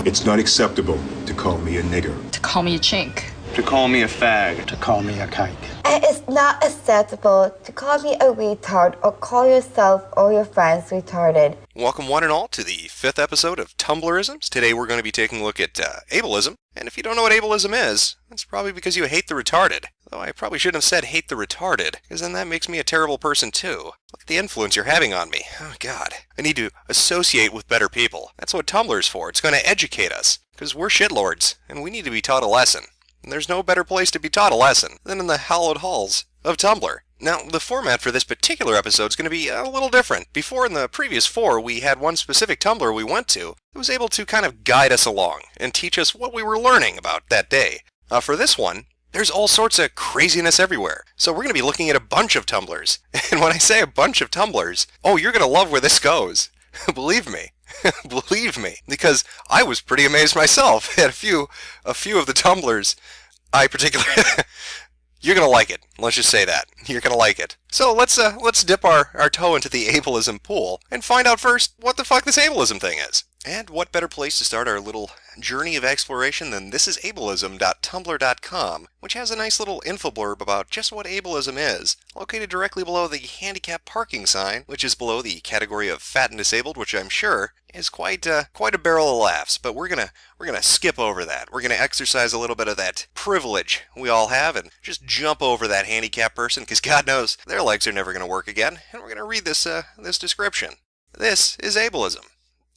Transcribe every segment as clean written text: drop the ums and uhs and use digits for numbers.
It's not acceptable to call me a nigger. To call me a chink. To call me a fag. To call me a kike. And it's not acceptable to call me a retard or call yourself or your friends retarded. Welcome one and all to the 5th episode of Tumblrisms. Today we're going to be taking a look at ableism. And if you don't know what ableism is, that's probably because you hate the retarded. Though I probably shouldn't have said hate the retarded, because then that makes me a terrible person too. Look at the influence you're having on me. Oh god. I need to associate with better people. That's what Tumblr's for. It's going to educate us. Because we're shitlords, and we need to be taught a lesson. And there's no better place to be taught a lesson than in the hallowed halls of Tumblr. Now, the format for this particular episode is going to be a little different. Before, in the previous 4, we had one specific Tumblr we went to that was able to kind of guide us along and teach us what we were learning about that day. For this one, there's all sorts of craziness everywhere. So we're going to be looking at a bunch of Tumblrs. And when I say a bunch of Tumblrs, oh, you're going to love where this goes. Believe me. Believe me, because I was pretty amazed myself at a few of the Tumblrs I particularly... You're gonna like it. Let's just say that. You're gonna like it. So let's dip our toe into the ableism pool and find out first what the fuck this ableism thing is. And what better place to start our little journey of exploration than thisisableism.tumblr.com, which has a nice little info blurb about just what ableism is, located directly below the handicap parking sign, which is below the category of fat and disabled, which I'm sure is quite a barrel of laughs. But we're gonna skip over that. We're gonna exercise a little bit of that privilege we all have and just jump over that handicap person, because God knows their legs are never gonna work again. And we're gonna read this description. This is ableism.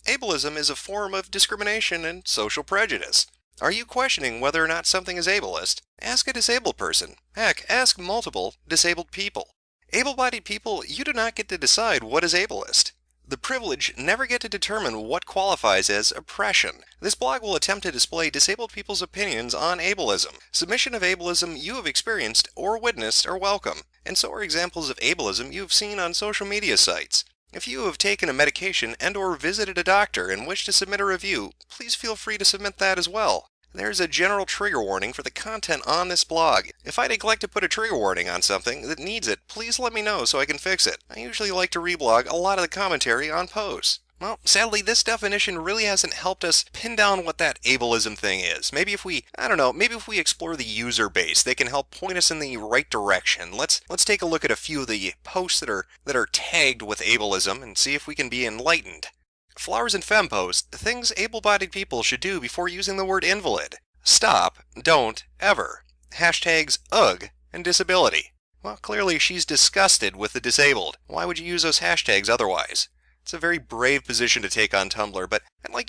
Ableism is a form of discrimination and social prejudice. Are you questioning whether or not something is ableist? Ask a disabled person. Heck, ask multiple disabled people. Able-bodied people, you do not get to decide what is ableist. The privileged never get to determine what qualifies as oppression. This blog will attempt to display disabled people's opinions on ableism. Submission of ableism you have experienced or witnessed are welcome, and so are examples of ableism you have seen on social media sites. If you have taken a medication and/or visited a doctor and wish to submit a review, please feel free to submit that as well. There's a general trigger warning for the content on this blog. If I neglect to put a trigger warning on something that needs it, please let me know so I can fix it. I usually like to reblog a lot of the commentary on posts. Well, sadly, this definition really hasn't helped us pin down what that ableism thing is. Maybe if we explore the user base, they can help point us in the right direction. Let's take a look at a few of the posts that are tagged with ableism and see if we can be enlightened. Flowers and Femme post, things able-bodied people should do before using the word invalid. Stop, don't, ever. Hashtags ugh and disability. Well, clearly she's disgusted with the disabled. Why would you use those hashtags otherwise? It's a very brave position to take on Tumblr, but I'd like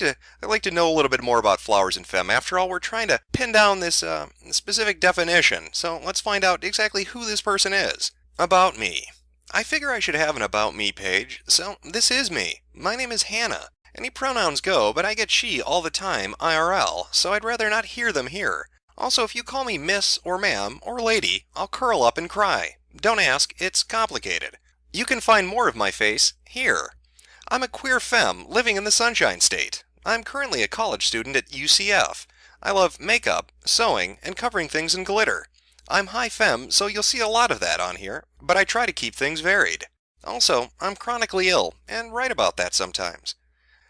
to know a little bit more about Flowers and Femme. After all, we're trying to pin down this specific definition, so let's find out exactly who this person is. About me. I figure I should have an About Me page, so this is me. My name is Hannah. Any pronouns go, but I get she all the time, IRL, so I'd rather not hear them here. Also, if you call me miss or ma'am or lady, I'll curl up and cry. Don't ask, it's complicated. You can find more of my face here. I'm a queer femme living in the Sunshine State. I'm currently a college student at UCF. I love makeup, sewing, and covering things in glitter. I'm high femme, so you'll see a lot of that on here, but I try to keep things varied. Also, I'm chronically ill, and write about that sometimes.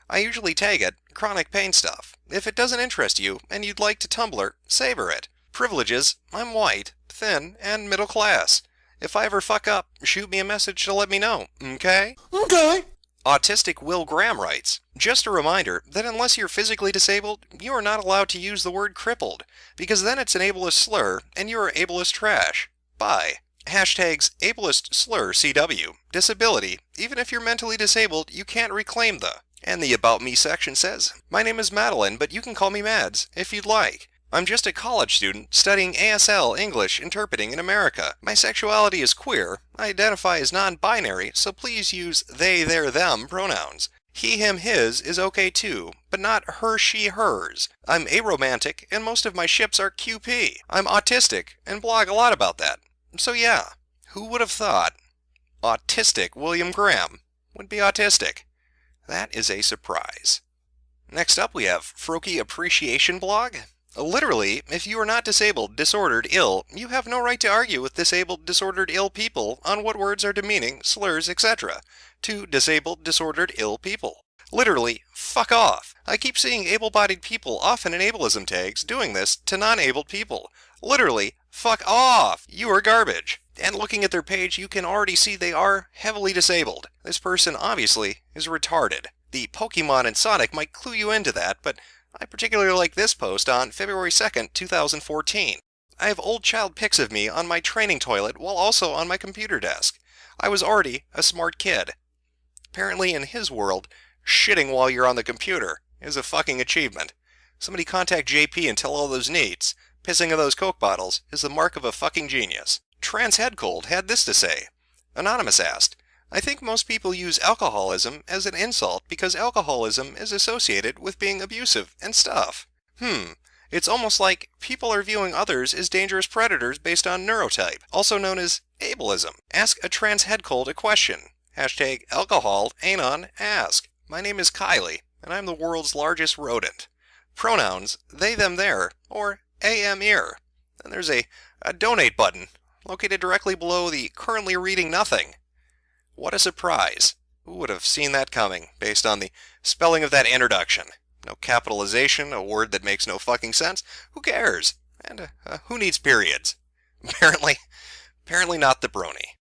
I usually tag it chronic pain stuff. If it doesn't interest you, and you'd like to Tumblr, savor it. Privileges, I'm white, thin, and middle class. If I ever fuck up, shoot me a message to let me know, okay? Okay. Autistic Will Graham writes, just a reminder that unless you're physically disabled, you are not allowed to use the word crippled, because then it's an ableist slur, and you are ableist trash. Bye. Hashtags ableist slur CW. Disability. Even if you're mentally disabled, you can't reclaim the. And the About Me section says, my name is Madeline, but you can call me Mads, if you'd like. I'm just a college student studying ASL English interpreting in America. My sexuality is queer. I identify as non-binary, so please use they, their, them pronouns. He, him, his is okay too, but not her, she, hers. I'm aromantic, and most of my ships are QP. I'm autistic, and blog a lot about that. So yeah, who would have thought Autistic William Graham would be autistic? That is a surprise. Next up we have Froki Appreciation Blog. Literally, if you are not disabled, disordered, ill, you have no right to argue with disabled, disordered, ill people on what words are demeaning, slurs, etc. to disabled, disordered, ill people. Literally, fuck off. I keep seeing able-bodied people often in ableism tags doing this to non-abled people. Literally, fuck off! You are garbage. And looking at their page, you can already see they are heavily disabled. This person obviously is retarded. The Pokemon and Sonic might clue you into that, but I particularly like this post on February 2nd, 2014. I have old child pics of me on my training toilet while also on my computer desk. I was already a smart kid. Apparently in his world, shitting while you're on the computer is a fucking achievement. Somebody contact JP and tell all those needs. Pissing of those Coke bottles is the mark of a fucking genius. Trans Head Cold had this to say. Anonymous asked, I think most people use alcoholism as an insult because alcoholism is associated with being abusive and stuff. It's almost like people are viewing others as dangerous predators based on neurotype, also known as ableism. Ask a trans head cold a question. Hashtag alcohol anon ask. My name is Kylie, and I'm the world's largest rodent. Pronouns they, them, their, or am, ear. Then there's a donate button, located directly below the currently reading nothing. What a surprise. Who would have seen that coming, based on the spelling of that introduction? No capitalization, a word that makes no fucking sense. Who cares? And who needs periods? Apparently not the brony.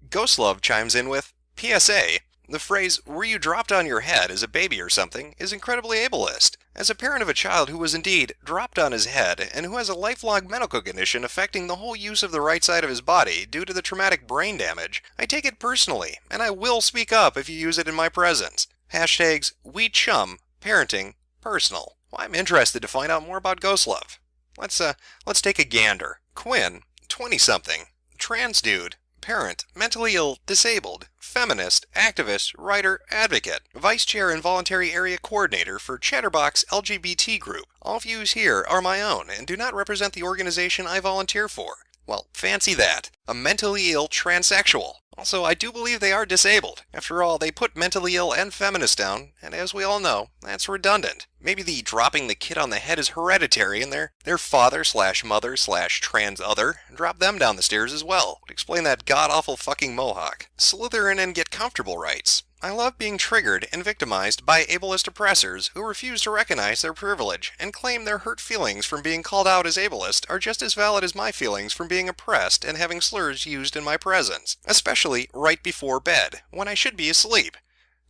Ghostlove chimes in with, PSA, the phrase, were you dropped on your head as a baby or something, is incredibly ableist. As a parent of a child who was indeed dropped on his head and who has a lifelong medical condition affecting the whole use of the right side of his body due to the traumatic brain damage, I take it personally, and I will speak up if you use it in my presence. Hashtags, we chum, parenting, personal. Well, I'm interested to find out more about Ghostlove. Let's take a gander. Quinn, 20-something, trans dude, parent, mentally ill, disabled, feminist, activist, writer, advocate, vice chair and voluntary area coordinator for Chatterbox LGBT group. All views here are my own and do not represent the organization I volunteer for. Well, fancy that. A mentally ill transsexual. Also, I do believe they are disabled. After all, they put mentally ill and feminist down, and as we all know, that's redundant. Maybe the dropping the kid on the head is hereditary, and their father/mother/trans other dropped them down the stairs as well. Would explain that god-awful fucking mohawk. Slytherin and get comfortable rights. I love being triggered and victimized by ableist oppressors who refuse to recognize their privilege and claim their hurt feelings from being called out as ableist are just as valid as my feelings from being oppressed and having slurs used in my presence, especially right before bed, when I should be asleep.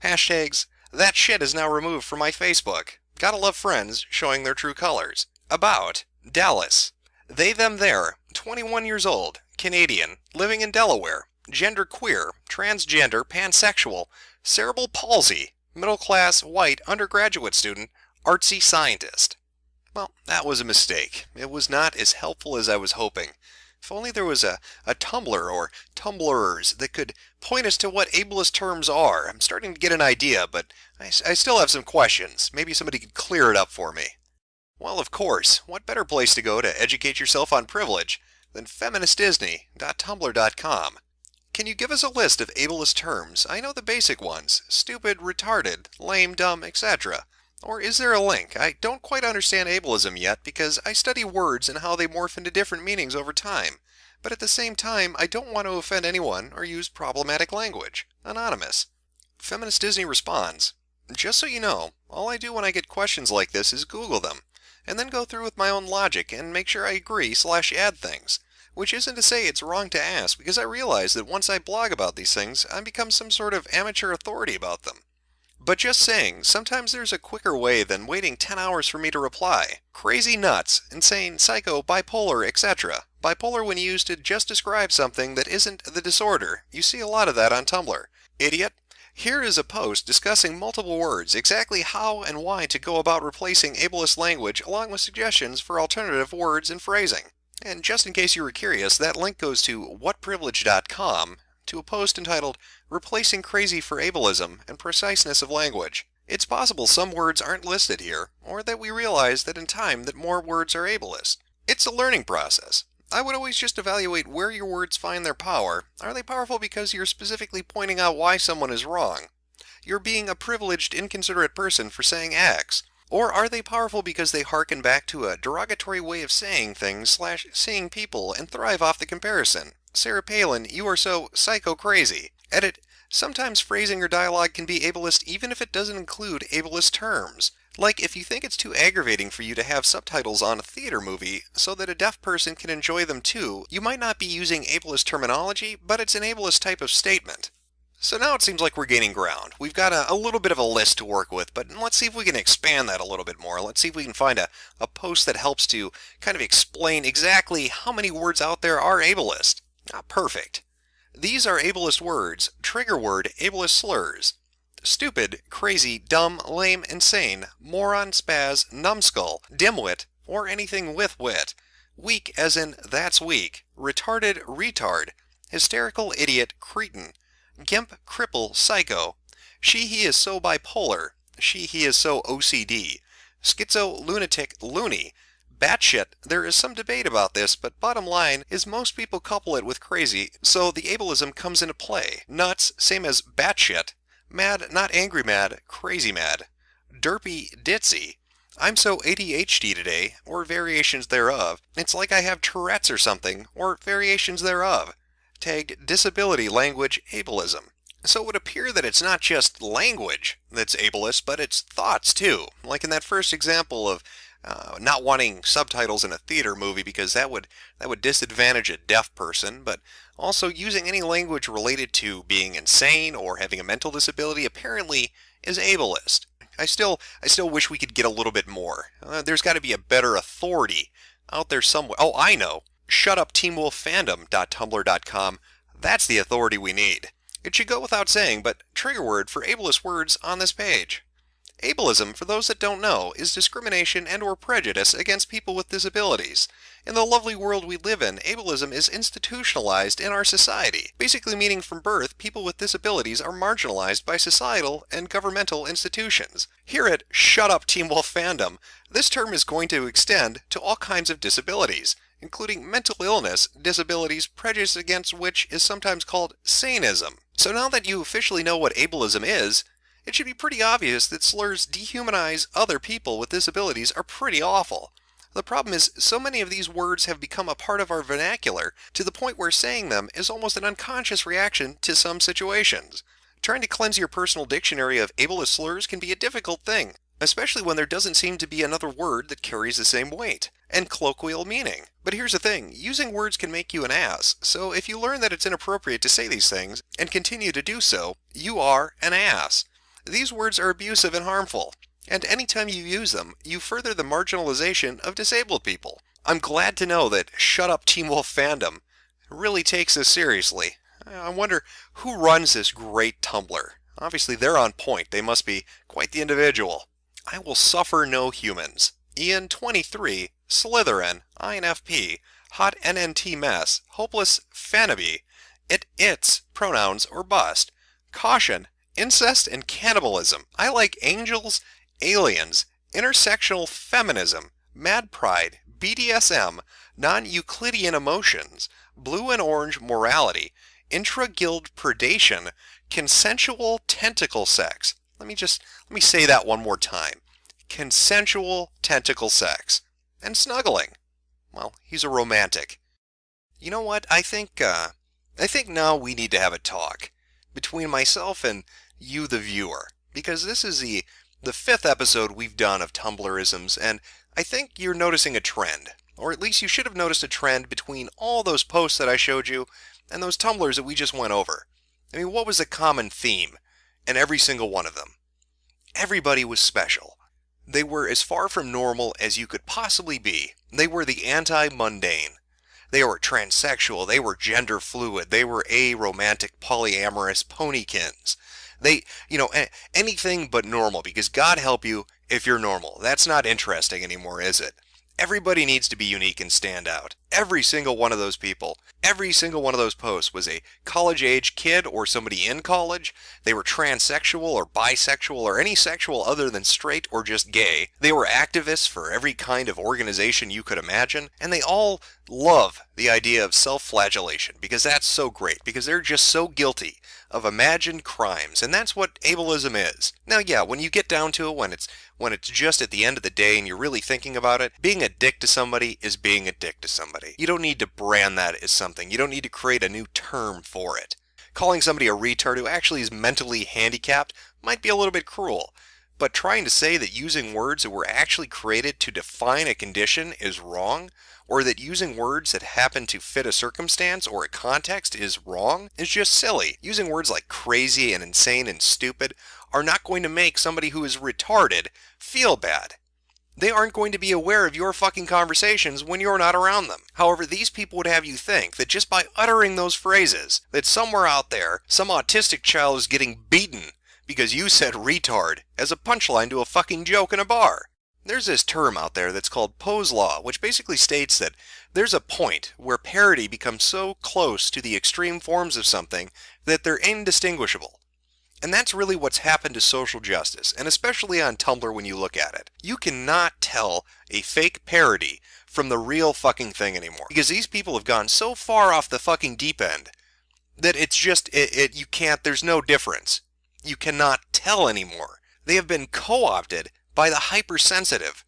Hashtags, that shit is now removed from my Facebook. Gotta love friends showing their true colors. About, Dallas. They, them, their, 21 years old, Canadian, living in Delaware, gender queer, transgender, pansexual, cerebral palsy, middle-class, white, undergraduate student, artsy scientist. Well, that was a mistake. It was not as helpful as I was hoping. If only there was a Tumblr or Tumblrers that could point us to what ableist terms are. I'm starting to get an idea, but I still have some questions. Maybe somebody could clear it up for me. Well, of course, what better place to go to educate yourself on privilege than feministdisney.tumblr.com. Can you give us a list of ableist terms? I know the basic ones. Stupid, retarded, lame, dumb, etc. Or is there a link? I don't quite understand ableism yet because I study words and how they morph into different meanings over time. But at the same time, I don't want to offend anyone or use problematic language. Anonymous. Feminist Disney responds, just so you know, all I do when I get questions like this is Google them, and then go through with my own logic and make sure I agree/add things. Which isn't to say it's wrong to ask, because I realize that once I blog about these things, I become some sort of amateur authority about them. But just saying, sometimes there's a quicker way than waiting 10 hours for me to reply. Crazy nuts, insane, psycho, bipolar, etc. Bipolar when used to just describe something that isn't the disorder. You see a lot of that on Tumblr. Idiot. Here is a post discussing multiple words, exactly how and why to go about replacing ableist language along with suggestions for alternative words and phrasing. And just in case you were curious, that link goes to whatprivilege.com to a post entitled Replacing Crazy for Ableism and Preciseness of Language. It's possible some words aren't listed here, or that we realize that in time that more words are ableist. It's a learning process. I would always just evaluate where your words find their power. Are they powerful because you're specifically pointing out why someone is wrong? You're being a privileged, inconsiderate person for saying X. Or are they powerful because they harken back to a derogatory way of saying things/seeing people and thrive off the comparison? Sarah Palin, you are so psycho-crazy. Edit, sometimes phrasing or dialogue can be ableist even if it doesn't include ableist terms. Like if you think it's too aggravating for you to have subtitles on a theater movie so that a deaf person can enjoy them too, you might not be using ableist terminology, but it's an ableist type of statement. So now it seems like we're gaining ground. We've got a little bit of a list to work with, but let's see if we can expand that a little bit more. Let's see if we can find a post that helps to kind of explain exactly how many words out there are ableist. Perfect. These are ableist words. Trigger word, ableist slurs. Stupid, crazy, dumb, lame, insane, moron, spaz, numbskull, dimwit, or anything with wit. Weak as in that's weak. Retarded, retard. Hysterical, idiot, cretin. Gimp, cripple, psycho. She, he is so bipolar. She, he is so OCD. Schizo, lunatic, loony. Batshit, there is some debate about this, but bottom line is most people couple it with crazy, so the ableism comes into play. Nuts, same as batshit. Mad, not angry mad, crazy mad. Derpy, ditzy. I'm so ADHD today, or variations thereof. It's like I have Tourette's or something, or variations thereof. Tagged disability language ableism. So it would appear that it's not just language that's ableist, but it's thoughts too. Like in that first example of not wanting subtitles in a theater movie because that would disadvantage a deaf person, but also using any language related to being insane or having a mental disability apparently is ableist. I still wish we could get a little bit more. There's got to be a better authority out there somewhere. Oh, I know. shutupteamwolffandom.tumblr.com. That's the authority we need. It should go without saying, but trigger word for ableist words on this page. Ableism, for those that don't know, is discrimination and or prejudice against people with disabilities. In the lovely world we live in, ableism is institutionalized in our society, basically meaning from birth, people with disabilities are marginalized by societal and governmental institutions. Here at Shut Up Team Wolf Fandom, this term is going to extend to all kinds of disabilities, including mental illness, disabilities, prejudice against which is sometimes called saneism. So now that you officially know what ableism is, it should be pretty obvious that slurs dehumanize other people with disabilities are pretty awful. The problem is, so many of these words have become a part of our vernacular to the point where saying them is almost an unconscious reaction to some situations. Trying to cleanse your personal dictionary of ableist slurs can be a difficult thing, especially when there doesn't seem to be another word that carries the same weight and colloquial meaning. But here's the thing, using words can make you an ass, so if you learn that it's inappropriate to say these things and continue to do so, you are an ass. These words are abusive and harmful, and anytime you use them, you further the marginalization of disabled people. I'm glad to know that Shut Up Team Wolf Fandom really takes this seriously. I wonder who runs this great Tumblr. Obviously they're on point, they must be quite the individual. I will suffer no humans. Ian 23, Slytherin, INFP, Hot NNT Mess, Hopeless Fanaby, It's, Pronouns, or Bust. Caution, incest and cannibalism. I like angels, aliens, intersectional feminism, mad pride, BDSM, non-Euclidean emotions, blue and orange morality, intra-guild predation, consensual tentacle sex. Let me say that one more time. Consensual tentacle sex. And snuggling. Well, he's a romantic. You know what? I think now we need to have a talk between myself and you, the viewer, because this is the fifth episode we've done of Tumblrisms, and I think you're noticing a trend, or at least you should have noticed a trend between all those posts that I showed you and those Tumblrs that we just went over. I mean, what was the common theme in every single one of them? Everybody was special. They were as far from normal as you could possibly be. They were the anti-mundane. They were transsexual, they were gender fluid, they were aromantic, polyamorous, ponykins. They, anything but normal, because God help you if you're normal. That's not interesting anymore, is it? Everybody needs to be unique and stand out. Every single one of those people, every single one of those posts was a college-age kid or somebody in college. They were transsexual or bisexual or any sexual other than straight or just gay. They were activists for every kind of organization you could imagine. And they all love the idea of self-flagellation because that's so great, because they're just so guilty of imagined crimes. And that's what ableism is. Now, yeah, when you get down to it, when it's just at the end of the day and you're really thinking about it, being a dick to somebody is being a dick to somebody. You don't need to brand that as something. You don't need to create a new term for it. Calling somebody a retard who actually is mentally handicapped might be a little bit cruel. But trying to say that using words that were actually created to define a condition is wrong, or that using words that happen to fit a circumstance or a context is wrong, is just silly. Using words like crazy and insane and stupid are not going to make somebody who is retarded feel bad. They aren't going to be aware of your fucking conversations when you're not around them. However, these people would have you think that just by uttering those phrases, that somewhere out there, some autistic child is getting beaten because you said retard as a punchline to a fucking joke in a bar. There's this term out there that's called Poe's Law, which basically states that there's a point where parody becomes so close to the extreme forms of something that they're indistinguishable. And that's really what's happened to social justice, and especially on Tumblr when you look at it. You cannot tell a fake parody from the real fucking thing anymore, because these people have gone so far off the fucking deep end that it's just, you can't, there's no difference. You cannot tell anymore. They have been co-opted by the hypersensitive.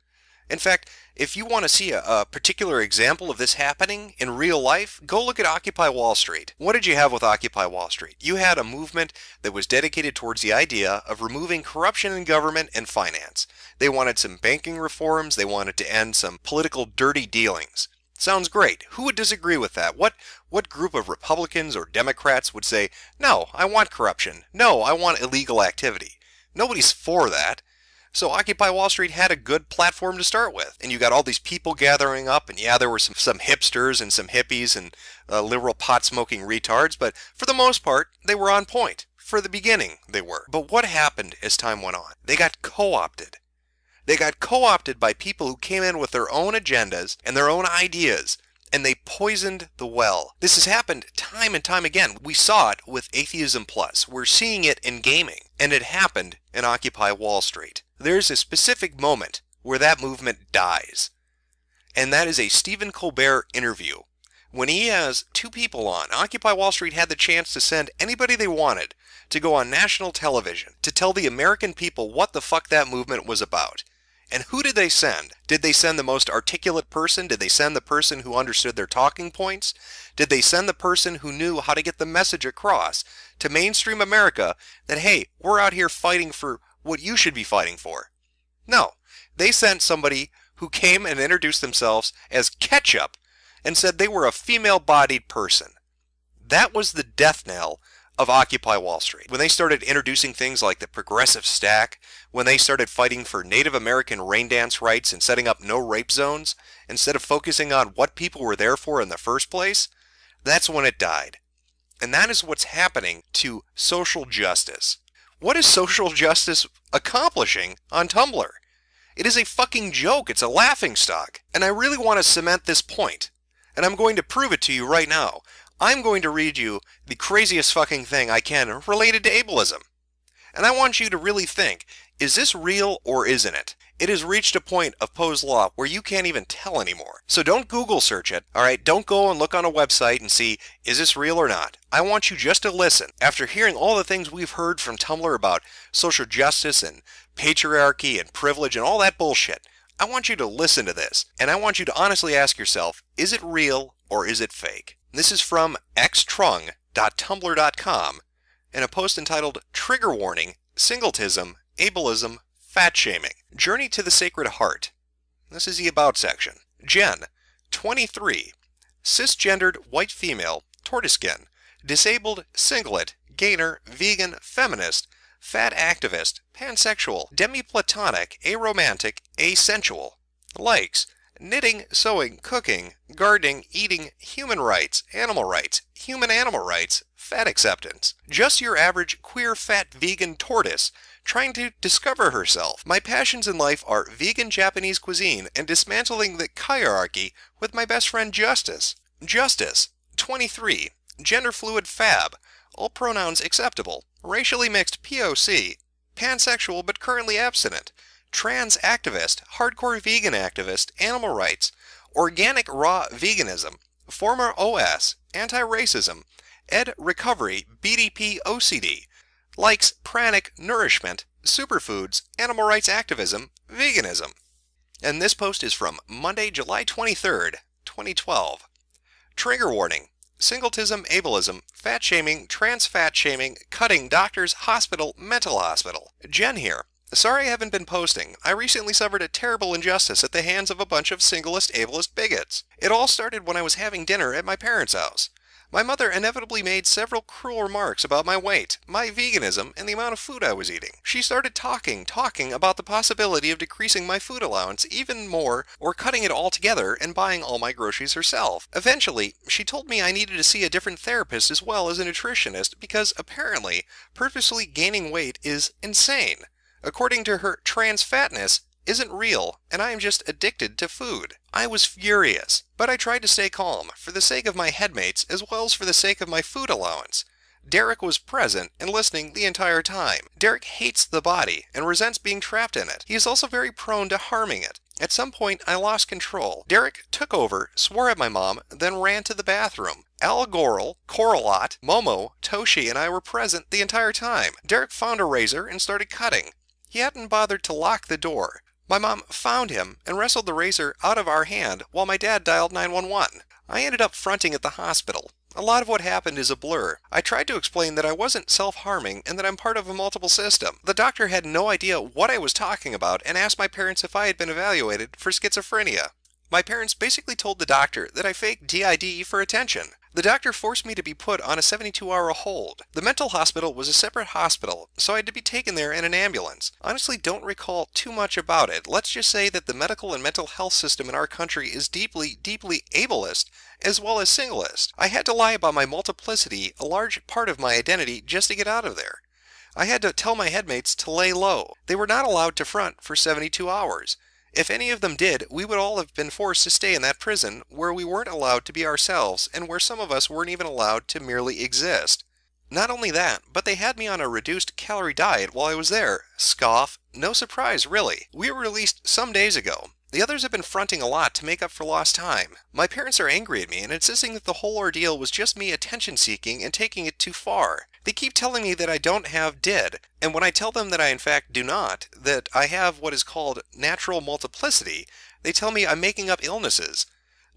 In fact, if you want to see a particular example of this happening in real life, go look at Occupy Wall Street. What did you have with Occupy Wall Street? You had a movement that was dedicated towards the idea of removing corruption in government and finance. They wanted some banking reforms. They wanted to end some political dirty dealings. Sounds great. Who would disagree with that? What group of Republicans or Democrats would say, no, I want corruption. No, I want illegal activity. Nobody's for that. So Occupy Wall Street had a good platform to start with. And you got all these people gathering up, and yeah, there were some hipsters and some hippies and liberal pot-smoking retards, but for the most part, they were on point. For the beginning, they were. But what happened as time went on? They got co-opted. They got co-opted by people who came in with their own agendas and their own ideas, and they poisoned the well. This has happened time and time again. We saw it with Atheism Plus. We're seeing it in gaming, and it happened in Occupy Wall Street. There's a specific moment where that movement dies, and that is a Stephen Colbert interview. When he has two people on, Occupy Wall Street had the chance to send anybody they wanted to go on national television to tell the American people what the fuck that movement was about. And who did they send? Did they send the most articulate person? Did they send the person who understood their talking points? Did they send the person who knew how to get the message across to mainstream America that, hey, we're out here fighting for what you should be fighting for? No. They sent somebody who came and introduced themselves as Ketchup and said they were a female-bodied person. That was the death knell of Occupy Wall Street. When they started introducing things like the progressive stack, when they started fighting for Native American rain dance rights and setting up no rape zones, instead of focusing on what people were there for in the first place, that's when it died. And that is what's happening to social justice. What is social justice accomplishing on Tumblr? It is a fucking joke. It's a laughingstock. And I really want to cement this point. And I'm going to prove it to you right now. I'm going to read you the craziest fucking thing I can related to ableism. And I want you to really think, is this real or isn't it? It has reached a point of Poe's Law where you can't even tell anymore. So don't Google search it, alright? Don't go and look on a website and see, is this real or not? I want you just to listen. After hearing all the things we've heard from Tumblr about social justice and patriarchy and privilege and all that bullshit, I want you to listen to this. And I want you to honestly ask yourself, is it real or is it fake? This is from xtrung.tumblr.com in a post entitled Trigger Warning, Singletism, Ableism, Fat Shaming, Journey to the Sacred Heart. This is the About section. Jen, 23, cisgendered white female, tortoise skin, disabled, singlet, gainer, vegan, feminist, fat activist, pansexual, demi-platonic, aromantic, asensual. Likes: knitting, sewing, cooking, gardening, eating, human rights, human-animal rights, fat acceptance. Just your average queer fat vegan tortoise trying to discover herself. My passions in life are vegan Japanese cuisine and dismantling the hierarchy with my best friend Justice. Justice, 23, gender fluid fab, all pronouns acceptable, racially mixed POC, pansexual but currently abstinent, trans activist, hardcore vegan activist, animal rights, organic raw veganism, former OS, anti-racism, ed recovery, BDP OCD, likes pranic nourishment, superfoods, animal rights activism, veganism. And this post is from Monday, July 23rd, 2012. Trigger warning: singletism, ableism, fat shaming, trans fat shaming, cutting, doctors, hospital, mental hospital. Jen here. Sorry I haven't been posting. I recently suffered a terrible injustice at the hands of a bunch of singlist ableist bigots. It all started when I was having dinner at my parents' house. My mother inevitably made several cruel remarks about my weight, my veganism, and the amount of food I was eating. She started talking about the possibility of decreasing my food allowance even more or cutting it all together and buying all my groceries herself. Eventually, she told me I needed to see a different therapist as well as a nutritionist because apparently purposely gaining weight is insane. According to her, trans fatness isn't real, and I am just addicted to food. I was furious, but I tried to stay calm, for the sake of my headmates as well as for the sake of my food allowance. Derek was present and listening the entire time. Derek hates the body and resents being trapped in it. He is also very prone to harming it. At some point, I lost control. Derek took over, swore at my mom, then ran to the bathroom. Al Goral, Coralot, Momo, Toshi, and I were present the entire time. Derek found a razor and started cutting. He hadn't bothered to lock the door. My mom found him and wrestled the razor out of our hand while my dad dialed 911. I ended up fronting at the hospital. A lot of what happened is a blur. I tried to explain that I wasn't self-harming and that I'm part of a multiple system. The doctor had no idea what I was talking about and asked my parents if I had been evaluated for schizophrenia. My parents basically told the doctor that I faked DID for attention. The doctor forced me to be put on a 72-hour hold. The mental hospital was a separate hospital, so I had to be taken there in an ambulance. Honestly, don't recall too much about it. Let's just say that the medical and mental health system in our country is deeply, deeply ableist, as well as singlist. I had to lie about my multiplicity, a large part of my identity, just to get out of there. I had to tell my headmates to lay low. They were not allowed to front for 72 hours. If any of them did, we would all have been forced to stay in that prison where we weren't allowed to be ourselves and where some of us weren't even allowed to merely exist. Not only that, but they had me on a reduced calorie diet while I was there. Scoff. No surprise, really. We were released some days ago. The others have been fronting a lot to make up for lost time. My parents are angry at me and insisting that the whole ordeal was just me attention-seeking and taking it too far. They keep telling me that I don't have DID, and when I tell them that I in fact do not, that I have what is called natural multiplicity, they tell me I'm making up illnesses.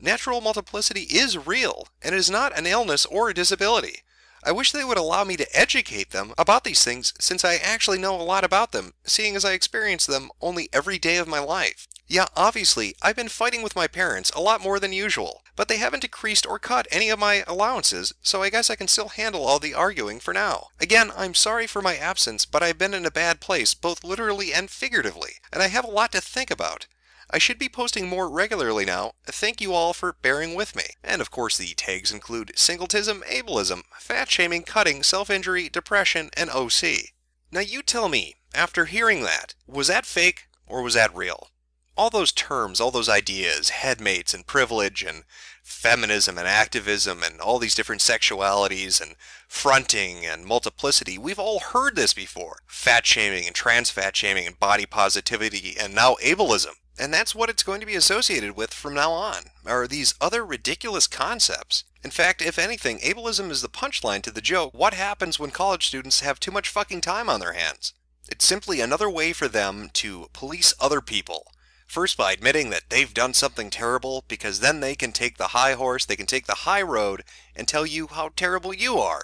Natural multiplicity is real, and it is not an illness or a disability. I wish they would allow me to educate them about these things since I actually know a lot about them, seeing as I experience them only every day of my life. Yeah, obviously, I've been fighting with my parents a lot more than usual, but they haven't decreased or cut any of my allowances, so I guess I can still handle all the arguing for now. Again, I'm sorry for my absence, but I've been in a bad place, both literally and figuratively, and I have a lot to think about. I should be posting more regularly now. Thank you all for bearing with me. And of course the tags include singletism, ableism, fat-shaming, cutting, self-injury, depression, and OC. Now you tell me, after hearing that, was that fake or was that real? All those terms, all those ideas, headmates and privilege and feminism and activism and all these different sexualities and fronting and multiplicity, we've all heard this before. Fat shaming and trans fat shaming and body positivity and now ableism. And that's what it's going to be associated with from now on, are these other ridiculous concepts. In fact, if anything, ableism is the punchline to the joke, what happens when college students have too much fucking time on their hands? It's simply another way for them to police other people. First by admitting that they've done something terrible, because then they can take the high horse, they can take the high road, and tell you how terrible you are.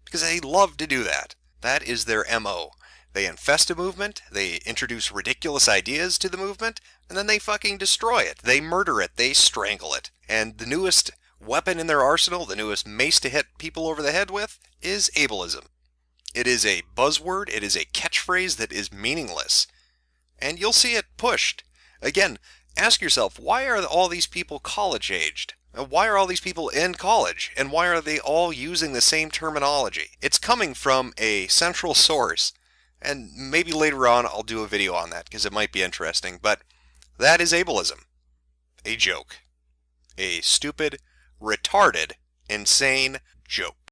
Because they love to do that. That is their MO. They infest a movement, they introduce ridiculous ideas to the movement, and then they fucking destroy it. They murder it, they strangle it. And the newest weapon in their arsenal, the newest mace to hit people over the head with, is ableism. It is a buzzword, it is a catchphrase that is meaningless. And you'll see it pushed. Again, ask yourself, why are all these people college-aged? Why are all these people in college? And why are they all using the same terminology? It's coming from a central source. And maybe later on I'll do a video on that, because it might be interesting. But that is ableism. A joke. A stupid, retarded, insane joke.